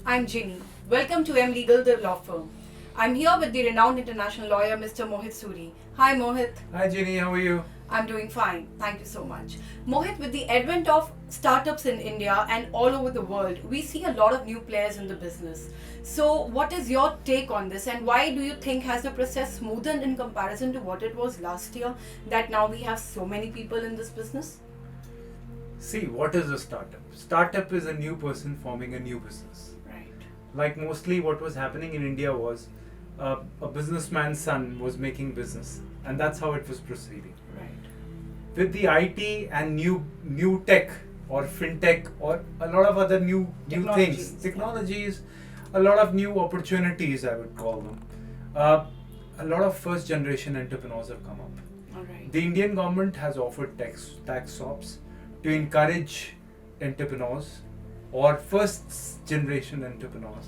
I'm Ginny. Welcome to M Legal, the law firm. I'm here with the renowned international lawyer, Mr. Mohit Suri. Hi, Mohit. Hi Jenny, how are you? I'm doing fine. Thank you so much. Mohit, with the advent of startups in India and all over the world, we see a lot of new players in the business. So, what is your take on this, and why do you think has the process smoothened in comparison to what it was last year, that now we have so many people in this business? See, what is a startup? Startup is a new person forming a new business. Right. Like mostly what was happening in India was a businessman's son was making business, and that's how it was proceeding. Right. With the IT and new tech or fintech or a lot of other new things, technologies, a lot of new opportunities, I would call them. A lot of first generation entrepreneurs have come up. All right. The Indian government has offered tax stops to encourage entrepreneurs or first generation entrepreneurs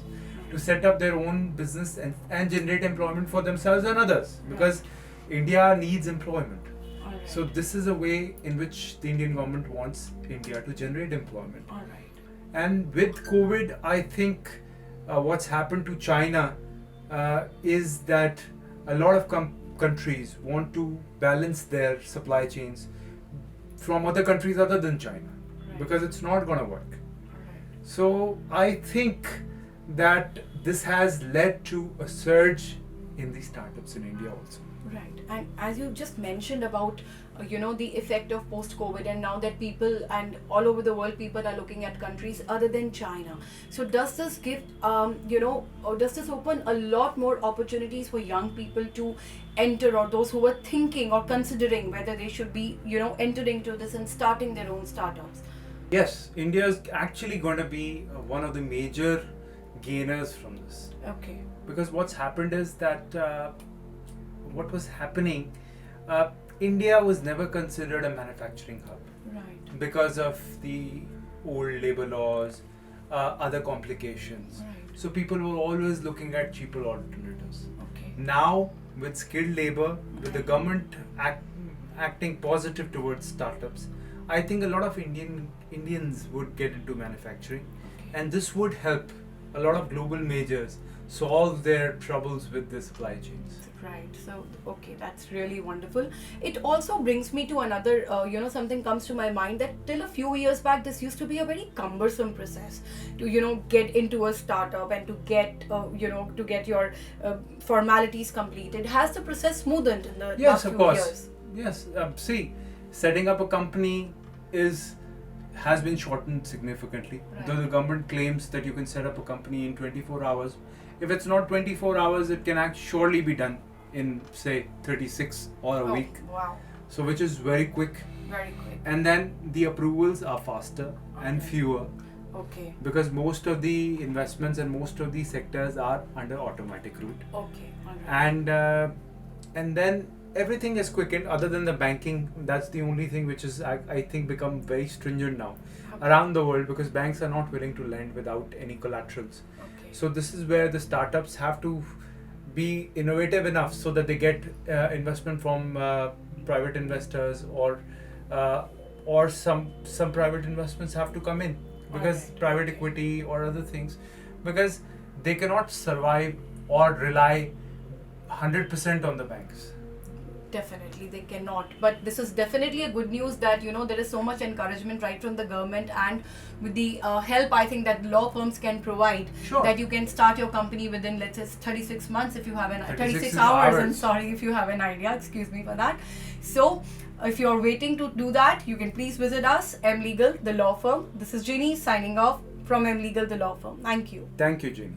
to set up their own business and generate employment for themselves and others, because India needs employment. All right. So this is a way in which the Indian government wants India to generate employment. All right. And with COVID, I think what's happened to China is that a lot of countries want to balance their supply chains from other countries other than China, Right. because it's not going to work. All right. So I think that this has led to a surge in the startups in India also. Right, and as you just mentioned about the effect of post-COVID, and now that people and all over the world people are looking at countries other than China. So does this give or does this open a lot more opportunities for young people to enter, or those who were thinking or considering whether they should be entering to this and starting their own startups? Yes, India is actually going to be one of the major gainers from this, Okay. because what's happened is that what was happening, India was never considered a manufacturing hub Right. because of the old labor laws, other complications. Right. So people were always looking at cheaper alternatives. Okay. Now, with skilled labor, with the government acting positive towards startups, I think a lot of Indians would get into manufacturing, Okay. and this would help a lot of global majors solve their troubles with the supply chains. Right. So, okay, that's really wonderful. It also brings me to another, something comes to my mind, that till a few years back, this used to be a very cumbersome process to, get into a startup and to get, to get your formalities completed. Has the process smoothened in the Yes, last of few course. years? Yes. See, setting up a company has been shortened significantly. Right. Though the government claims that you can set up a company in 24 hours, if it's not 24 hours, it can surely be done in, say, 36 or a week. Wow. So, which is very quick. Very quick. And then the approvals are faster and Okay. fewer, Okay. because most of the investments and most of the sectors are under automatic route. Okay. All right. And then everything is quickened other than the banking. That's the only thing which is I think become very stringent now around the world, because banks are not willing to lend without any collaterals. Okay. So this is where the startups have to be innovative enough so that they get investment from private investors, or some private investments have to come in, because Alright, private okay. equity or other things, because they cannot survive or rely 100% on the banks. Definitely, they cannot. But this is definitely a good news that there is so much encouragement right from the government, and with the help I think that law firms can provide, Sure. that you can start your company within, let's say, 36 months if you have 36 hours. hours. And sorry, if you have an idea, excuse me for that. So if you're waiting to do that, you can please visit us, M Legal, the law firm. This is Ginny signing off from M Legal, the law firm. Thank you. Thank you, Jenny.